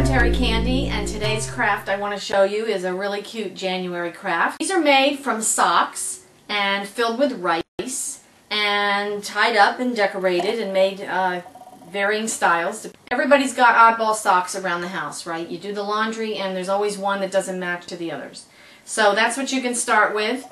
Terry Candy, and today's craft I want to show you is a really cute January craft. These are made from socks and filled with rice and tied up and decorated and made varying styles. Everybody's got oddball socks around the house, right? You do the laundry and there's always one that doesn't match to the others. So that's what you can start with.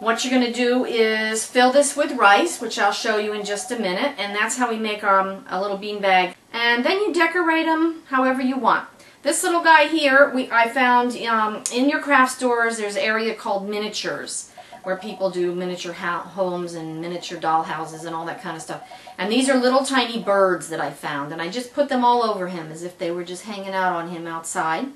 What you're going to do is fill this with rice, which I'll show you in just a minute, and that's how we make a little bean bag. And then you decorate them however you want. This little guy here, I found in your craft stores, there's an area called miniatures, where people do miniature homes and miniature doll houses and all that kind of stuff. And these are little tiny birds that I found, and I just put them all over him as if they were just hanging out on him outside.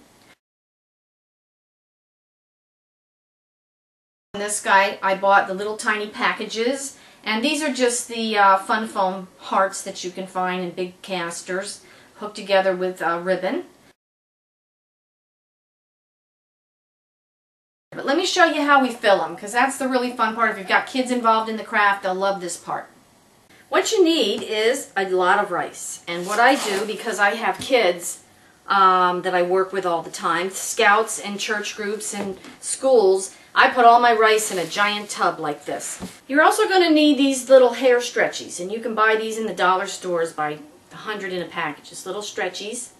This guy, I bought the little tiny packages, and these are just the fun foam hearts that you can find in big canisters hooked together with ribbon. But let me show you how we fill them, because that's the really fun part. If you've got kids involved in the craft, they'll love this part. What you need is a lot of rice, and what I do, because I have kids that I work with all the time, scouts and church groups and schools, I put all my rice in a giant tub like this. You're also going to need these little hair stretchies, and you can buy these in the dollar stores by 100 in a package. Just little stretchies,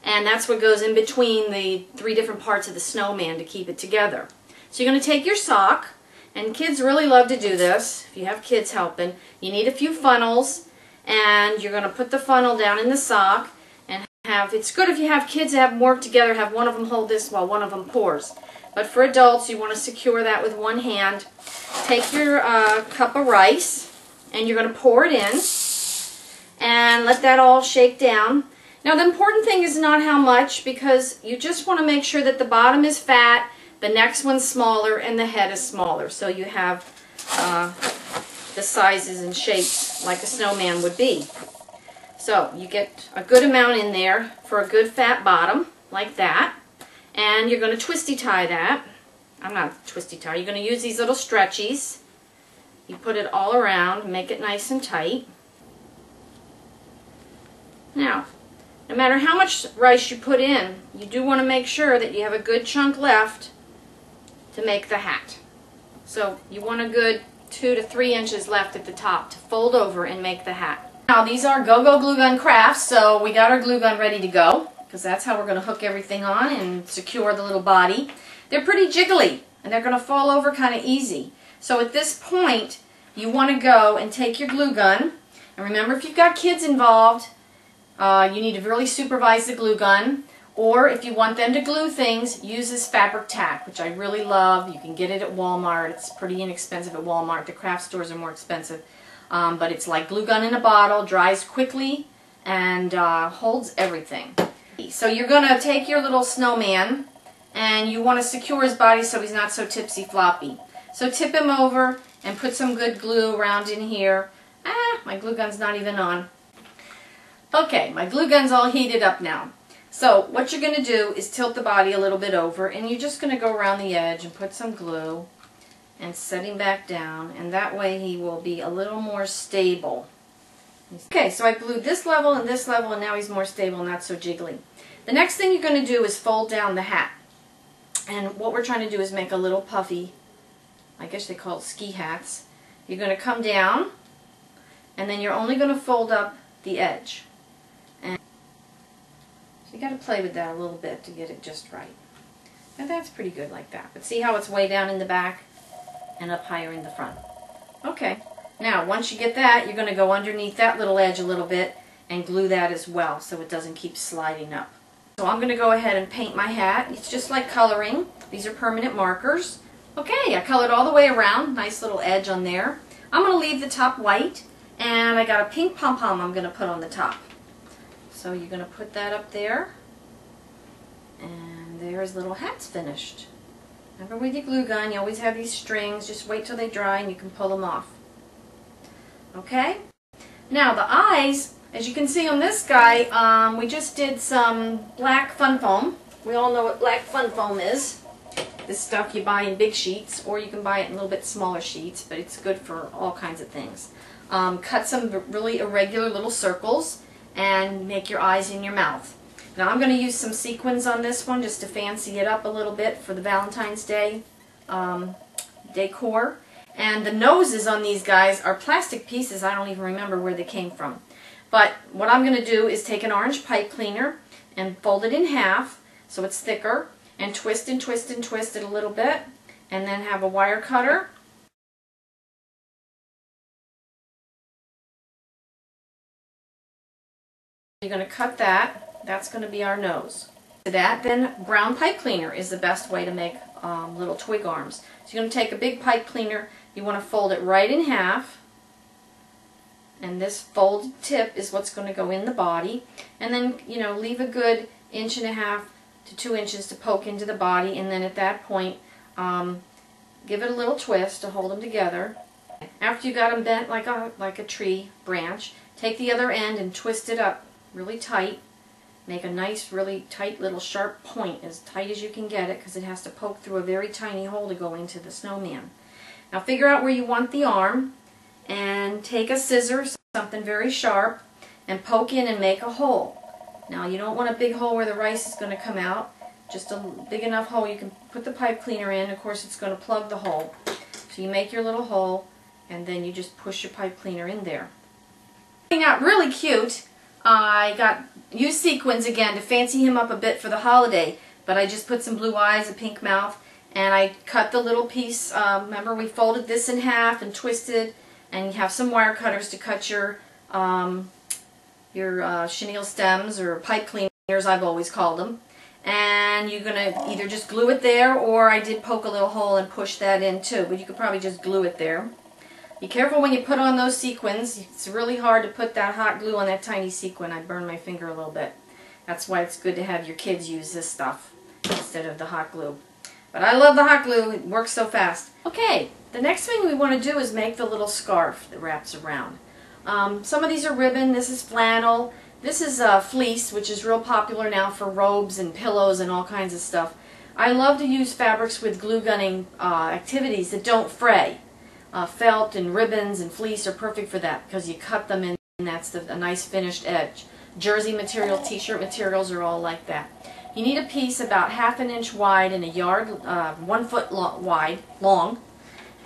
and that's what goes in between the 3 different parts of the snowman to keep it together. So you're going to take your sock, and kids really love to do this. If you have kids helping, you need a few funnels, and you're going to put the funnel down in the sock, and it's good if you have kids that have them work together, have one of them hold this while one of them pours. But for adults, you want to secure that with one hand. Take your cup of rice, and you're going to pour it in, and let that all shake down. Now, the important thing is not how much, because you just want to make sure that the bottom is fat, the next one's smaller, and the head is smaller. So you have the sizes and shapes like a snowman would be. So you get a good amount in there for a good fat bottom, like that. And you're going to twisty tie that. I'm not twisty tie. You're going to use these little stretchies. You put it all around, make it nice and tight. Now, no matter how much rice you put in, you do want to make sure that you have a good chunk left to make the hat. So you want a good 2 to 3 inches left at the top to fold over and make the hat. Now, these are Go-Go Glue Gun crafts, so we got our glue gun ready to go, because that's how we're going to hook everything on and secure the little body. They're pretty jiggly, and they're going to fall over kind of easy. So at this point, you want to go and take your glue gun, and remember, if you've got kids involved, you need to really supervise the glue gun, or if you want them to glue things, use this fabric tack, which I really love. You can get it at Walmart. It's pretty inexpensive at Walmart. The craft stores are more expensive, but it's like glue gun in a bottle, dries quickly, and holds everything. So you're going to take your little snowman, and you want to secure his body so he's not so tipsy-floppy. So tip him over and put some good glue around in here. My glue gun's not even on. Okay, my glue gun's all heated up now. So what you're going to do is tilt the body a little bit over, and you're just going to go around the edge and put some glue and set him back down, and that way he will be a little more stable. Okay, so I glued this level, and now he's more stable, not so jiggly. The next thing you're going to do is fold down the hat. And what we're trying to do is make a little puffy, I guess they call it ski hats. You're going to come down, and then you're only going to fold up the edge. And so you got to play with that a little bit to get it just right. And that's pretty good like that. But see how it's way down in the back and up higher in the front. Okay. Now, once you get that, you're going to go underneath that little edge a little bit and glue that as well so it doesn't keep sliding up. So I'm going to go ahead and paint my hat. It's just like coloring. These are permanent markers. Okay, I colored all the way around. Nice little edge on there. I'm going to leave the top white, and I got a pink pom-pom I'm going to put on the top. So you're going to put that up there, and there's little hats finished. Remember, with your glue gun, you always have these strings. Just wait till they dry and you can pull them off. Okay? Now the eyes, as you can see on this guy, we just did some black fun foam. We all know what black fun foam is. This stuff you buy in big sheets, or you can buy it in a little bit smaller sheets, but it's good for all kinds of things. Cut some really irregular little circles and make your eyes in your mouth. Now I'm going to use some sequins on this one just to fancy it up a little bit for the Valentine's Day decor. And the noses on these guys are plastic pieces. I don't even remember where they came from. But what I'm going to do is take an orange pipe cleaner and fold it in half so it's thicker, and twist and twist and twist it a little bit, and then have a wire cutter. You're going to cut that. That's going to be our nose. Then brown pipe cleaner is the best way to make little twig arms. So you're going to take a big pipe cleaner, you want to fold it right in half, and this folded tip is what's going to go in the body, and then leave a good 1.5 to 2 inches to poke into the body, and then at that point give it a little twist to hold them together. After you got them bent like a tree branch, take the other end and twist it up really tight. Make a nice, really tight little sharp point, as tight as you can get it, because it has to poke through a very tiny hole to go into the snowman. Now figure out where you want the arm, and take a scissor, something very sharp, and poke in and make a hole. Now you don't want a big hole where the rice is going to come out, just a big enough hole you can put the pipe cleaner in. Of course it's going to plug the hole. So you make your little hole, and then you just push your pipe cleaner in there. Coming out really cute. I used sequins again to fancy him up a bit for the holiday, but I just put some blue eyes, a pink mouth, and I cut the little piece. Remember, we folded this in half and twisted, and you have some wire cutters to cut your chenille stems, or pipe cleaners I've always called them. And you're going to either just glue it there, or I did poke a little hole and push that in too, but you could probably just glue it there. Be careful when you put on those sequins. It's really hard to put that hot glue on that tiny sequin. I burned my finger a little bit. That's why it's good to have your kids use this stuff instead of the hot glue. But I love the hot glue. It works so fast. Okay, the next thing we want to do is make the little scarf that wraps around. Some of these are ribbon. This is flannel. This is fleece, which is real popular now for robes and pillows and all kinds of stuff. I love to use fabrics with glue gunning activities that don't fray. Felt and ribbons and fleece are perfect for that, because you cut them in and that's a nice finished edge. Jersey material, t-shirt materials are all like that. You need a piece about 1/2 inch wide and 1 foot long,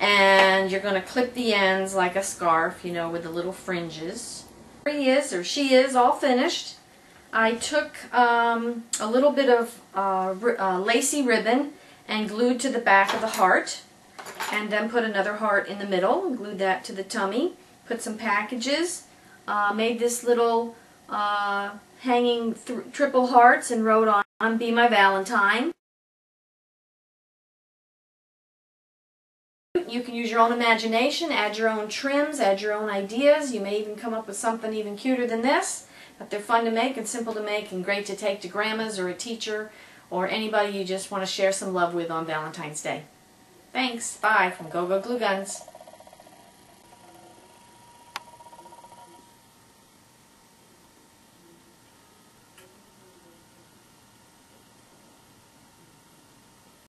and you're going to clip the ends like a scarf, with the little fringes. Here he is, or she is, all finished. I took a little bit of lacy ribbon and glued to the back of the heart, and then put another heart in the middle, glued that to the tummy, put some packages, made this little hanging triple hearts, and wrote on "Be My Valentine." You can use your own imagination, add your own trims, add your own ideas. You may even come up with something even cuter than this, but they're fun to make and simple to make and great to take to grandma's or a teacher or anybody you just want to share some love with on Valentine's Day. Thanks. Bye from Go Go Glue Guns.